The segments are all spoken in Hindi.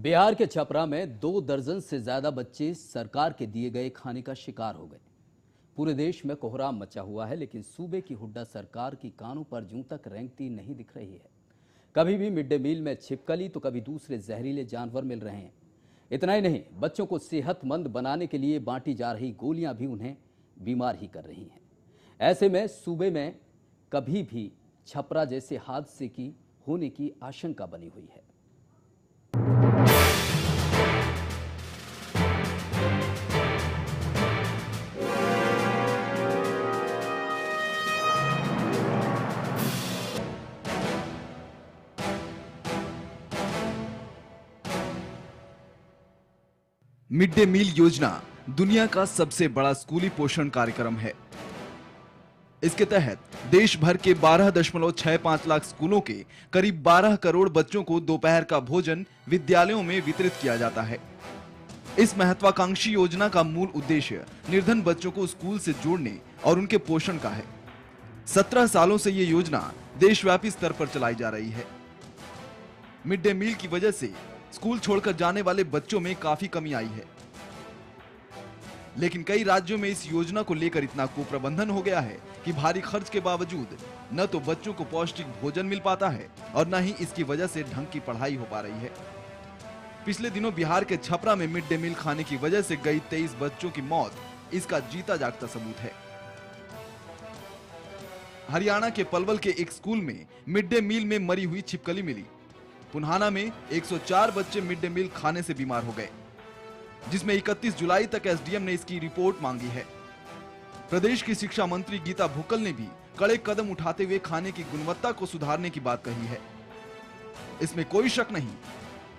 बिहार के छपरा में 2 दर्जन से ज्यादा बच्चे सरकार के दिए गए खाने का शिकार हो गए। पूरे देश में कोहराम मचा हुआ है, लेकिन सूबे की हुड्डा सरकार की कानों पर जूं तक रेंगती नहीं दिख रही है। कभी भी मिड डे मील में छिपकली तो कभी दूसरे जहरीले जानवर मिल रहे हैं। इतना ही नहीं, बच्चों को सेहतमंद बनाने के लिए बांटी जा रही गोलियां भी उन्हें बीमार ही कर रही हैं। ऐसे में सूबे में कभी भी छपरा जैसे हादसे की होने की आशंका बनी हुई है। मिड डे मील योजना दुनिया का सबसे बड़ा स्कूली पोषण कार्यक्रम है। इसके तहत देश भर के 12.65 लाख स्कूलों के करीब 12 करोड़ बच्चों को दोपहर का भोजन विद्यालयों में वितरित किया जाता है। इस महत्वाकांक्षी योजना का मूल उद्देश्य निर्धन बच्चों को स्कूल से जोड़ने और उनके पोषण का है। 17 सालों से ये योजना देशव्यापी स्तर पर चलाई जा रही है। मिड डे मील की वजह से स्कूल छोड़कर जाने वाले बच्चों में काफी कमी आई है, लेकिन कई राज्यों में इस योजना को लेकर इतना कुप्रबंधन हो गया है कि भारी खर्च के बावजूद न तो बच्चों को पौष्टिक भोजन मिल पाता है और न ही इसकी वजह से ढंग की पढ़ाई हो पा रही है। पिछले दिनों बिहार के छपरा में मिड डे मील खाने की वजह से गई 23 बच्चों की मौत इसका जीता जागता सबूत है। हरियाणा के पलवल के एक स्कूल में मिड डे मील में मरी हुई छिपकली मिली। पुन्हाना में 104 बच्चे मिड डे मील खाने से बीमार हो गए, जिसमें 31 जुलाई तक एसडीएम ने इसकी रिपोर्ट मांगी है। प्रदेश की शिक्षा मंत्री गीता भुक्कल ने भी कड़े कदम उठाते हुए खाने की गुणवत्ता को सुधारने की बात कही है। इसमें कोई शक नहीं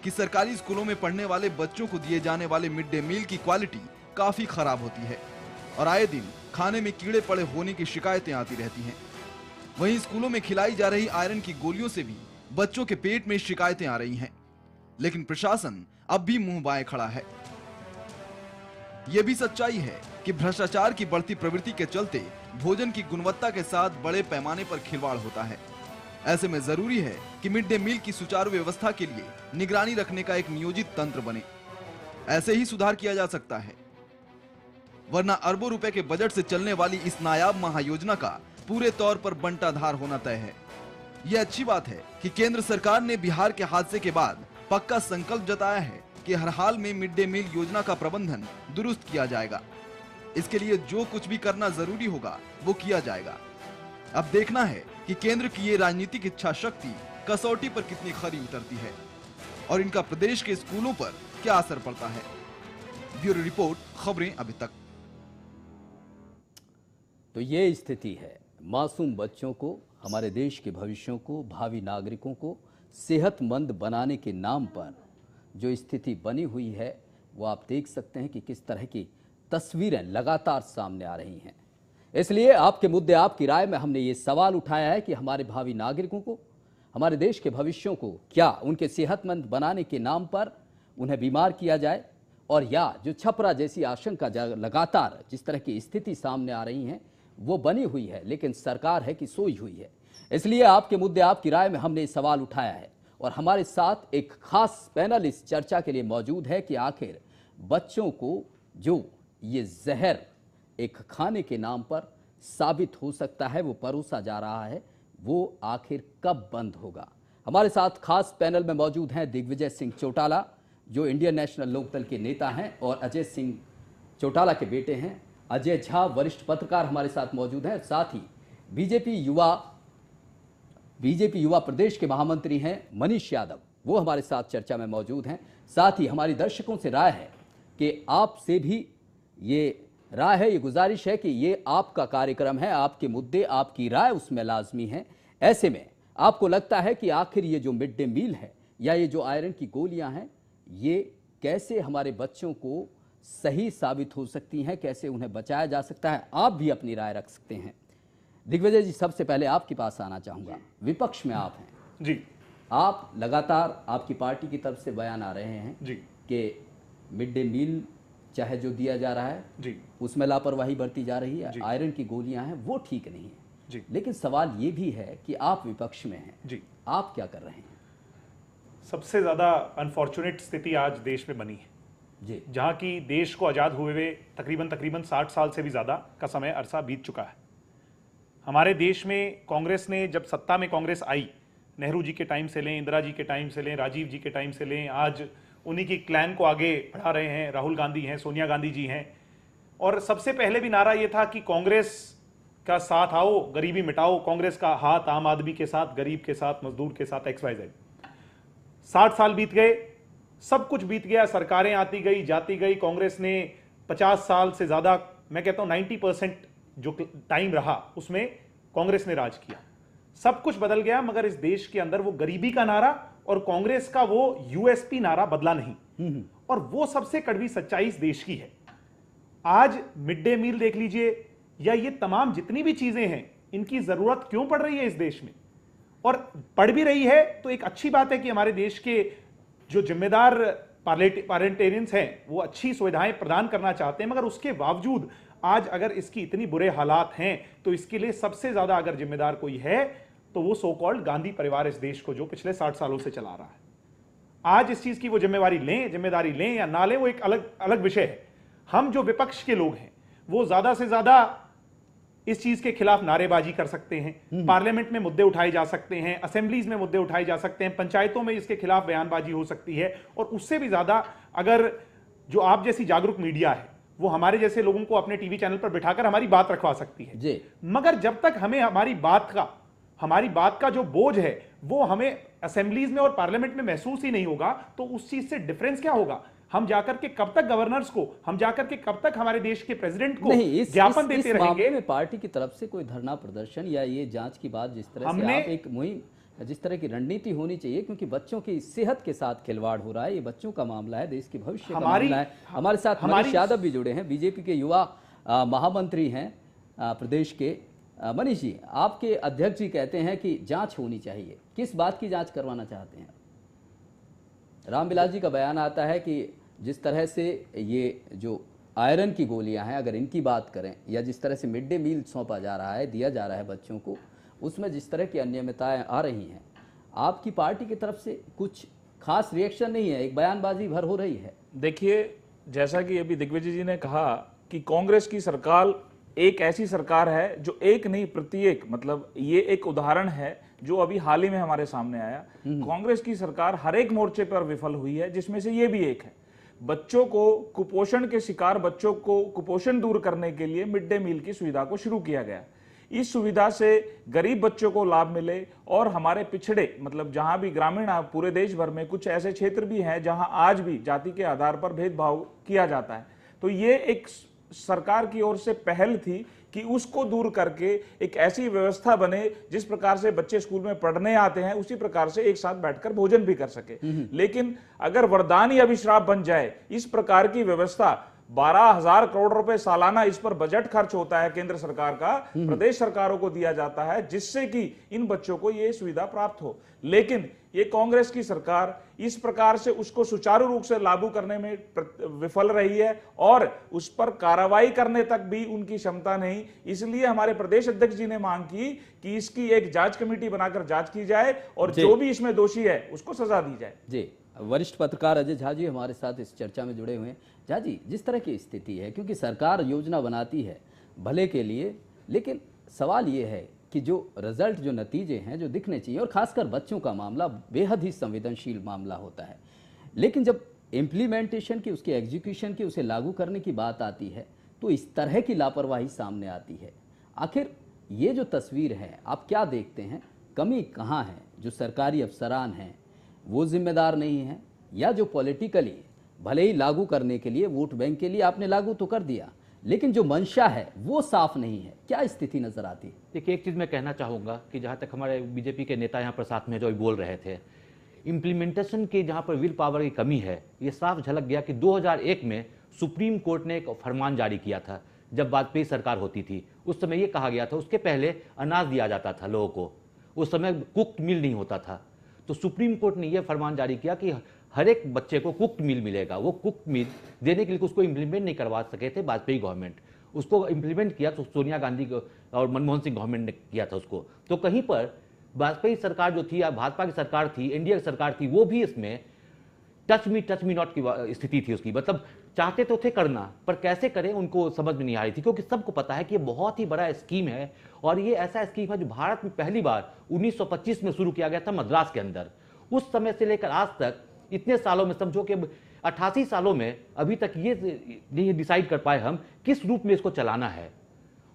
कि सरकारी स्कूलों में पढ़ने वाले बच्चों को दिए जाने वाले मिड डे मील की क्वालिटी काफी खराब होती है और आए दिन खाने में कीड़े पड़े होने की शिकायतें आती रहती हैं। वहीं स्कूलों में खिलाई जा रही आयरन की गोलियों से भी बच्चों के पेट में शिकायतें आ रही हैं, लेकिन प्रशासन अब भी मुंह बाएं खड़ा है। यह भी सच्चाई है कि भ्रष्टाचार की बढ़ती प्रवृत्ति के चलते भोजन की गुणवत्ता के साथ बड़े पैमाने पर खिलवाड़ होता है। ऐसे में जरूरी है कि मिड डे मील की सुचारू व्यवस्था के लिए निगरानी रखने का एक नियोजित तंत्र बने। ऐसे ही सुधार किया जा सकता है, वरना अरबों रुपए के बजट से चलने वाली इस नायाब महायोजना का पूरे तौर पर बंटाधार होना तय है। यह अच्छी बात है कि केंद्र सरकार ने बिहार के हादसे के बाद पक्का संकल्प जताया है कि हर हाल में मिड डे मील योजना का प्रबंधन दुरुस्त किया जाएगा। इसके लिए जो कुछ भी करना जरूरी होगा वो किया जाएगा। अब देखना है कि केंद्र की ये राजनीतिक इच्छा शक्ति कसौटी पर कितनी खरी उतरती है और इनका प्रदेश के स्कूलों पर क्या असर पड़ता है। ब्यूरो रिपोर्ट, खबरें अभी तक। तो ये स्थिति है, मासूम बच्चों को, हमारे देश के भविष्यों को, भावी नागरिकों को सेहतमंद बनाने के नाम पर जो स्थिति बनी हुई है, वो आप देख सकते हैं कि किस तरह की तस्वीरें लगातार सामने आ रही हैं। इसलिए आपके मुद्दे आपकी राय में हमने ये सवाल उठाया है कि हमारे भावी नागरिकों को, हमारे देश के भविष्यों को क्या उनके सेहतमंद बनाने के नाम पर उन्हें बीमार किया जाए, और या जो छपरा जैसी आशंका लगातार जिस तरह की स्थिति सामने आ रही हैं वो बनी हुई है, लेकिन सरकार है कि सोई हुई है। इसलिए आपके मुद्दे आपकी राय में हमने सवाल उठाया है और हमारे साथ एक खास पैनल इस चर्चा के लिए मौजूद है कि आखिर बच्चों को जो ये जहर एक खाने के नाम पर साबित हो सकता है, वो परोसा जा रहा है, वो आखिर कब बंद होगा। हमारे साथ खास पैनल में मौजूद हैं दिग्विजय सिंह चौटाला, जो इंडियन नेशनल लोकदल के नेता हैं और अजय सिंह चौटाला के बेटे हैं। अजय झा वरिष्ठ पत्रकार हमारे साथ मौजूद हैं। साथ ही बीजेपी युवा प्रदेश के महामंत्री हैं मनीष यादव, वो हमारे साथ चर्चा में मौजूद हैं। साथ ही हमारी दर्शकों से राय है कि आपसे भी ये राय है, ये गुजारिश है कि ये आपका कार्यक्रम है, आपके मुद्दे, आपकी राय उसमें लाजमी है। ऐसे में आपको लगता है कि आखिर ये जो मिड डे मील है या ये जो आयरन की गोलियां हैं, ये कैसे हमारे बच्चों को सही साबित हो सकती हैं, कैसे उन्हें बचाया जा सकता है, आप भी अपनी राय रख सकते हैं। दिग्विजय जी, सबसे पहले आपके पास आना चाहूंगा। विपक्ष में आप हैं जी, आप लगातार, आपकी पार्टी की तरफ से बयान आ रहे हैं जी कि मिड डे मील चाहे जो दिया जा रहा है जी, उसमें लापरवाही बरती जा रही है, जी, आयरन की गोलियां हैं वो ठीक नहीं है जी। लेकिन सवाल ये भी है कि आप विपक्ष में हैं जी, आप क्या कर रहे हैं? सबसे ज़्यादा अनफॉर्चुनेट स्थिति आज देश में बनी है जी। जहां की देश को आज़ाद हुए हुए तकरीबन 60 साल से भी ज़्यादा का समय अरसा बीत चुका है। हमारे देश में कांग्रेस ने जब सत्ता में कांग्रेस आई, नेहरू जी के टाइम से लें, इंदिरा जी के टाइम से लें, राजीव जी के टाइम से लें, आज उन्हीं की क्लैन को आगे बढ़ा रहे हैं, राहुल गांधी हैं, सोनिया गांधी जी हैं। और सबसे पहले भी नारा ये था कि कांग्रेस का साथ आओ, गरीबी मिटाओ, कांग्रेस का हाथ आम आदमी के साथ, गरीब के साथ, मजदूर के साथ, XYZ। 60 साल बीत गए, सब कुछ बीत गया, सरकारें आती गई जाती गई, कांग्रेस ने 50 साल से ज्यादा, मैं कहता हूं 90% जो टाइम रहा उसमें कांग्रेस ने राज किया। सब कुछ बदल गया, मगर इस देश के अंदर वो गरीबी का नारा और कांग्रेस का वो USP नारा बदला नहीं। और वो सबसे कड़वी सच्चाई इस देश की है। आज मिड डे मील देख लीजिए, या ये तमाम जितनी भी चीजें हैं, इनकी जरूरत क्यों पड़ रही है इस देश में, और पड़ भी रही है तो एक अच्छी बात है कि हमारे देश के जो जिम्मेदार पार्लियामेंटेरियंस हैं वो अच्छी सुविधाएं प्रदान करना चाहते हैं। मगर उसके बावजूद आज अगर इसकी इतनी बुरे हालात हैं तो इसके लिए सबसे ज्यादा अगर जिम्मेदार कोई है तो वो सो कॉल्ड गांधी परिवार इस देश को जो पिछले 60 सालों से चला रहा है। आज इस चीज की वो जिम्मेदारी लें या ना लें, वो एक अलग विषय है। हम जो विपक्ष के लोग हैं वो ज्यादा से ज्यादा इस चीज के खिलाफ नारेबाजी कर सकते हैं, पार्लियामेंट में मुद्दे उठाए जा सकते हैं, असेंबलीज में मुद्दे उठाए जा सकते हैं, पंचायतों में इसके खिलाफ बयानबाजी हो सकती है। और उससे भी ज्यादा अगर जो आप जैसी जागरूक मीडिया है वो हमारे जैसे लोगों को अपने टीवी चैनल पर बिठाकर हमारी बात रखवा सकती है जी। मगर जब तक हमें हमारी बात का जो बोझ है वो हमें असेंबलीज में और पार्लियामेंट में महसूस ही नहीं होगा तो उस चीज से डिफरेंस क्या होगा? हम जाकर के कब तक गवर्नर्स को, हम जाकर के कब तक हमारे देश के प्रेसिडेंट को ज्ञापन देते रहेंगे? मामले में पार्टी की तरफ से कोई धरना प्रदर्शन या ये जांच की बात जिस तरह से आप एक मुहिम, जिस तरह की रणनीति होनी चाहिए, क्योंकि बच्चों की सेहत के साथ खिलवाड़ हो रहा है, ये बच्चों का मामला है, देश के भविष्य का मामला है। हमारे साथ मनीष यादव भी जुड़े हैं, बीजेपी के युवा महामंत्री हैं प्रदेश के। मनीष जी, आपके अध्यक्ष जी कहते हैं कि जांच होनी चाहिए, किस बात की जांच करवाना चाहते हैं? रामविलास जी का बयान आता है कि जिस तरह से ये जो आयरन की गोलियां हैं, अगर इनकी बात करें, या जिस तरह से मिड डे मील सौंपा जा रहा है, दिया जा रहा है बच्चों को, उसमें जिस तरह की अनियमितताएं आ रही हैं, आपकी पार्टी की तरफ से कुछ खास रिएक्शन नहीं है, एक बयानबाजी भर हो रही है। देखिए, जैसा कि अभी दिग्विजय जी ने कहा कि कांग्रेस की सरकार एक ऐसी सरकार है जो एक नहीं प्रत्येक, मतलब ये एक उदाहरण है जो अभी हाल ही में हमारे सामने आया। कांग्रेस की सरकार हर एक मोर्चे पर विफल हुई है, जिसमें से ये भी एक है। बच्चों को, कुपोषण के शिकार बच्चों को कुपोषण दूर करने के लिए मिड डे मील की सुविधा को शुरू किया गया। इस सुविधा से गरीब बच्चों को लाभ मिले, और हमारे पिछड़े, मतलब जहां भी ग्रामीण, पूरे देश भर में कुछ ऐसे क्षेत्र भी हैं जहां आज भी जाति के आधार पर भेदभाव किया जाता है। तो ये एक सरकार की ओर से पहल थी कि उसको दूर करके एक ऐसी व्यवस्था बने जिस प्रकार से बच्चे स्कूल में पढ़ने आते हैं उसी प्रकार से एक साथ बैठकर भोजन भी कर सके। लेकिन अगर वरदान या अभिश्राप बन जाए इस प्रकार की व्यवस्था, 12,000 करोड़ रुपए सालाना इस पर बजट खर्च होता है केंद्र सरकार का, प्रदेश सरकारों को दिया जाता है, जिससे कि इन बच्चों को ये सुविधा प्राप्त हो। लेकिन ये कांग्रेस की सरकार इस प्रकार से उसको सुचारू रूप से लागू करने में विफल रही है, और उस पर कार्रवाई करने तक भी उनकी क्षमता नहीं। इसलिए हमारे प्रदेश अध्यक्ष जी ने मांग की कि इसकी एक जांच कमेटी बनाकर जांच की जाए और जो भी इसमें दोषी है उसको सजा दी जाए। जी, वरिष्ठ पत्रकार अजय झा जी हमारे साथ इस चर्चा में जुड़े हुए हैं। झा जी, जिस तरह की स्थिति है, क्योंकि सरकार योजना बनाती है भले के लिए, लेकिन सवाल ये है कि जो रिजल्ट, जो नतीजे हैं, जो दिखने चाहिए, और खासकर बच्चों का मामला बेहद ही संवेदनशील मामला होता है, लेकिन जब इम्प्लीमेंटेशन की, उसके एग्जीक्यूशन की, उसे लागू करने की बात आती है तो इस तरह की लापरवाही सामने आती है। आखिर ये जो तस्वीर है, आप क्या देखते हैं, कमी कहाँ है? जो सरकारी अफसरान हैं वो जिम्मेदार नहीं हैं, या जो पॉलिटिकली भले ही लागू करने के लिए, वोट बैंक के लिए आपने लागू तो कर दिया, लेकिन जो मंशा है वो साफ नहीं है? क्या स्थिति नजर आती है? देखिए, एक चीज़ मैं कहना चाहूँगा कि जहाँ तक हमारे बीजेपी के नेता यहाँ पर साथ में जो बोल रहे थे, इम्प्लीमेंटेशन की जहाँ पर विल पावर की कमी है, ये साफ झलक गया कि 2001 में सुप्रीम कोर्ट ने एक फरमान जारी किया था। जब वाजपेयी सरकार होती थी उस समय ये कहा गया था, उसके पहले अनाज दिया जाता था लोगों को, उस समय कुक्ड मील नहीं होता था, तो सुप्रीम कोर्ट ने यह फरमान जारी किया कि हर एक बच्चे को कुक्ड मील मिलेगा। वो कुक्ड मील देने के लिए उसको इम्प्लीमेंट नहीं करवा सके थे वाजपेयी गवर्नमेंट, उसको इम्प्लीमेंट किया तो सोनिया गांधी और मनमोहन सिंह गवर्नमेंट ने किया था उसको। तो कहीं पर वाजपेयी सरकार जो थी या भाजपा की सरकार थी, एनडीए की सरकार थी, वो भी इसमें टच मी नॉट की स्थिति थी उसकी। मतलब चाहते तो थे करना, पर कैसे करें उनको समझ में नहीं आ रही थी, क्योंकि सबको पता है कि ये बहुत ही बड़ा स्कीम है और ये ऐसा स्कीम है जो भारत में पहली बार 1925 में शुरू किया गया था मद्रास के अंदर। उस समय से लेकर आज तक इतने सालों में, समझो कि 88 सालों में अभी तक ये नहीं डिसाइड कर पाए हम किस रूप में इसको चलाना है।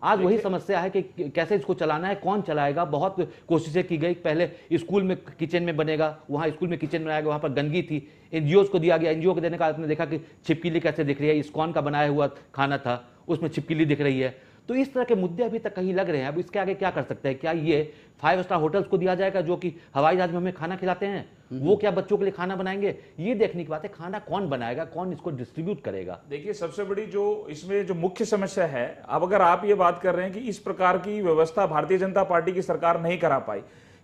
आज वही समस्या है कि कैसे इसको चलाना है, कौन चलाएगा। बहुत कोशिशें की गई, पहले स्कूल में किचन में बनेगा, वहाँ स्कूल में किचन बनाया गया, वहाँ पर गंदगी थी, एनजीओ को दिया गया। एनजीओ को देने का आपने देखा कि छिपकली कैसे दिख रही है, इस्कॉन का बनाया हुआ खाना था उसमें छिपकली दिख रही है। तो इस तरह के मुद्दे अभी तक कहीं लग रहे हैं। अब इसके आगे क्या कर सकते हैं? क्या ये 5 स्टार होटल्स को दिया जाएगा जो कि हवाई जहाज में हमें खाना खिलाते हैं, वो क्या बच्चों के लिए खाना बनाएंगे? ये देखने की बात है, खाना कौन बनाएगा, कौन इसको डिस्ट्रीब्यूट करेगा। देखिए, सबसे बड़ी जो इसमें जो मुख्य समस्या है, अब अगर आप ये बात कर रहे हैं कि इस प्रकार की व्यवस्था भारतीय जनता पार्टी की सरकार नहीं करा पाई,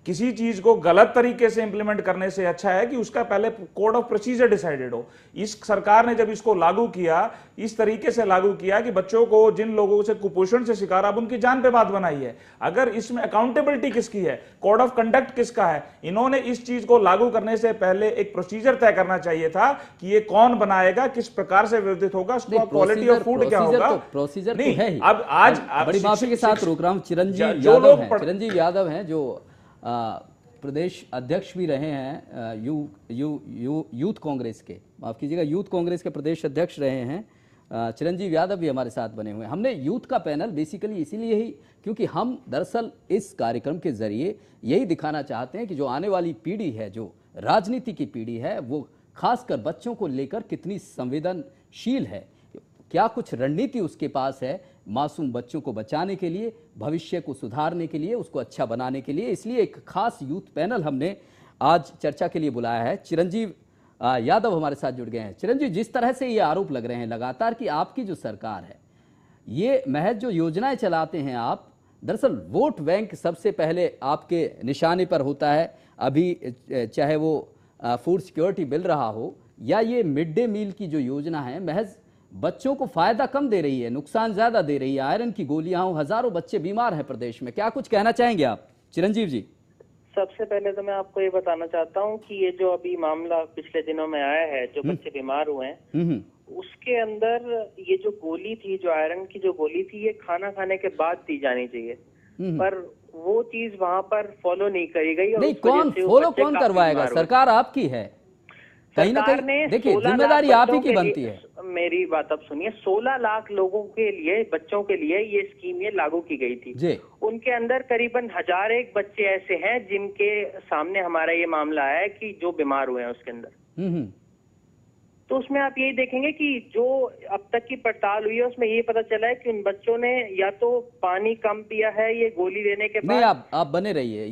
किसी चीज को गलत तरीके से इंप्लीमेंट करने से अच्छा है कि उसका पहले कोड ऑफ प्रोसीजर डिसाइडेड हो। इस सरकार ने जब इसको लागू किया, इस तरीके से लागू किया कि बच्चों को, जिन लोगों से कुपोषण से शिकार, अब उनकी जान पे बात बनाई है। अगर इसमें अकाउंटेबिलिटी किसकी है, कोड ऑफ कंडक्ट किसका है, इन्होंने इस चीज को लागू करने से पहले एक प्रोसीजर तय करना चाहिए था कि ये कौन बनाएगा, किस प्रकार से वितरित होगा, उसका क्वालिटी ऑफ फूड क्या होगा। प्रोसीजर तो है ही। अब आज बड़ी माफी के साथ रोक रहा हूं, चिरंजीव यादव हैं जो प्रदेश अध्यक्ष भी रहे हैं यूथ कांग्रेस के, माफ कीजिएगा, यूथ कांग्रेस के प्रदेश अध्यक्ष रहे हैं। चिरंजीव यादव भी हमारे साथ बने हुए हैं। हमने यूथ का पैनल बेसिकली इसीलिए ही, क्योंकि हम दरअसल इस कार्यक्रम के जरिए यही दिखाना चाहते हैं कि जो आने वाली पीढ़ी है, जो राजनीति की पीढ़ी है, वो खासकर बच्चों को लेकर कितनी संवेदनशील है, क्या कुछ रणनीति उसके पास है मासूम बच्चों को बचाने के लिए, भविष्य को सुधारने के लिए, उसको अच्छा बनाने के लिए। इसलिए एक खास यूथ पैनल हमने आज चर्चा के लिए बुलाया है। चिरंजीव यादव हमारे साथ जुड़ गए हैं। चिरंजीव, जिस तरह से ये आरोप लग रहे हैं लगातार कि आपकी जो सरकार है, ये महज जो योजनाएं चलाते हैं आप, दरअसल वोट बैंक सबसे पहले आपके निशाने पर होता है। अभी चाहे वो फूड सिक्योरिटी बिल रहा हो या ये मिड डे मील की जो योजना है, महज बच्चों को फायदा कम दे रही है, नुकसान ज्यादा दे रही है। आयरन की गोलियां हो, हजारों बच्चे बीमार हैं प्रदेश में। क्या कुछ कहना चाहेंगे आप चिरंजीव जी? सबसे पहले तो मैं आपको ये बताना चाहता हूँ कि ये जो अभी मामला पिछले दिनों में आया है, जो बच्चे बीमार हुए हैं, उसके अंदर ये जो गोली थी, जो आयरन की जो गोली थी, ये खाना खाने के बाद दी जानी चाहिए, पर वो चीज वहाँ पर फॉलो नहीं करी गई। नहीं, कौन फॉलो कौन करवाएगा? सरकार आपकी है, कहीं ना कहीं देखिए जिम्मेदारी आप ही की बनती है। मेरी बात अब सुनिए, 16 लाख लोगों के लिए, बच्चों के लिए ये स्कीम ये लागू की गई थी जी। उनके अंदर करीबन 1001 बच्चे ऐसे हैं जिनके सामने हमारा ये मामला है कि जो बीमार हुए हैं उसके अंदर। तो उसमें आप यही देखेंगे कि जो अब तक की पड़ताल हुई है उसमें ये पता चला है कि उन बच्चों ने या तो पानी कम पिया है ये गोली लेने के बाद। नहीं, आप बने रहिए,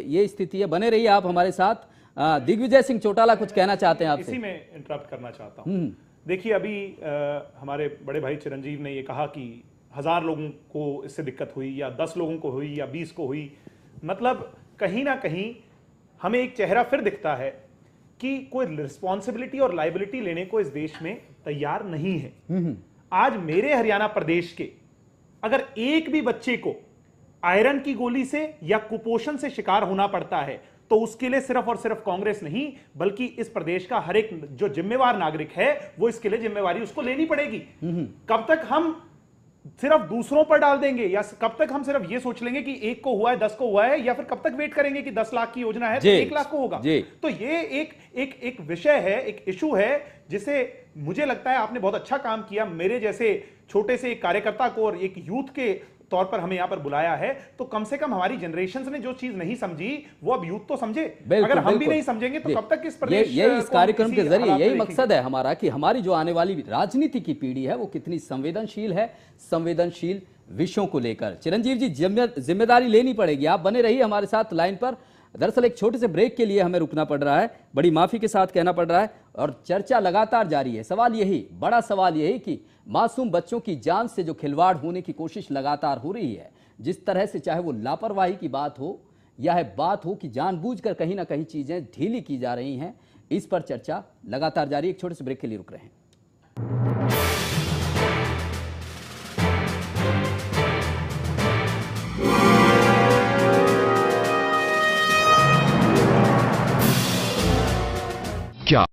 ये स्थिति है, बने रहिए आप हमारे साथ। दिग्विजय सिंह चौटाला कुछ कहना चाहते हैं आपसे? इसी में इंटरप्ट करना चाहता हूं। देखिए, अभी हमारे बड़े भाई चिरंजीव ने ये कहा कि 1000 लोगों को इससे दिक्कत हुई या 10 लोगों को हुई या 20 को हुई। मतलब कहीं ना कहीं हमें एक चेहरा फिर दिखता है कि कोई रिस्पॉन्सिबिलिटी और लाइबिलिटी लेने को इस देश में तैयार नहीं है। आज मेरे हरियाणा प्रदेश के अगर एक भी बच्चे को आयरन की गोली से या कुपोषण से शिकार होना पड़ता है तो उसके लिए सिर्फ और सिर्फ कांग्रेस नहीं, बल्कि इस प्रदेश का हर एक जो जिम्मेवार नागरिक है वो इसके लिए जिम्मेवारी उसको लेनी पड़ेगी। कब तक हम सिर्फ दूसरों पर डाल देंगे, या कब तक हम सिर्फ ये सोच लेंगे कि 1 को हुआ है 10 को हुआ है, या फिर कब तक वेट करेंगे कि 10 लाख की योजना है तो 1 लाख को होगा। तो ये एक विषय है, एक इशू है जिसे मुझे लगता है आपने बहुत अच्छा काम किया। मेरे जैसे छोटे से एक कार्यकर्ता को और एक यूथ के तौर पर हमें यहां पर बुलाया है, तो कम से कम हमारी जनरेशन ने जो चीज नहीं समझी वो अब यूथ तो समझे। अगर हम भी नहीं समझेंगे तो कब तक इस प्रदेश, यही इस कार्यक्रम के जरिए यही मकसद है हमारा कि हमारी जो आने वाली राजनीति की पीढ़ी है वो कितनी संवेदनशील है, संवेदनशील विषयों को लेकर। चिरंजीव जी, जिम्मेदारी लेनी पड़ेगी, आप बने रहिए हमारे साथ लाइन पर। दरअसल एक छोटे से ब्रेक के लिए हमें रुकना पड़ रहा है, बड़ी माफी के साथ कहना पड़ रहा है, और चर्चा लगातार जारी है। सवाल यही, बड़ा सवाल यही कि मासूम बच्चों की जान से जो खिलवाड़ होने की कोशिश लगातार हो रही है, जिस तरह से, चाहे वो लापरवाही की बात हो या बात हो कि जानबूझकर कहीं ना कहीं चीजें ढीली की जा रही हैं, इस पर चर्चा लगातार जारी। एक छोटे से ब्रेक के लिए रुक रहे हैं। क्या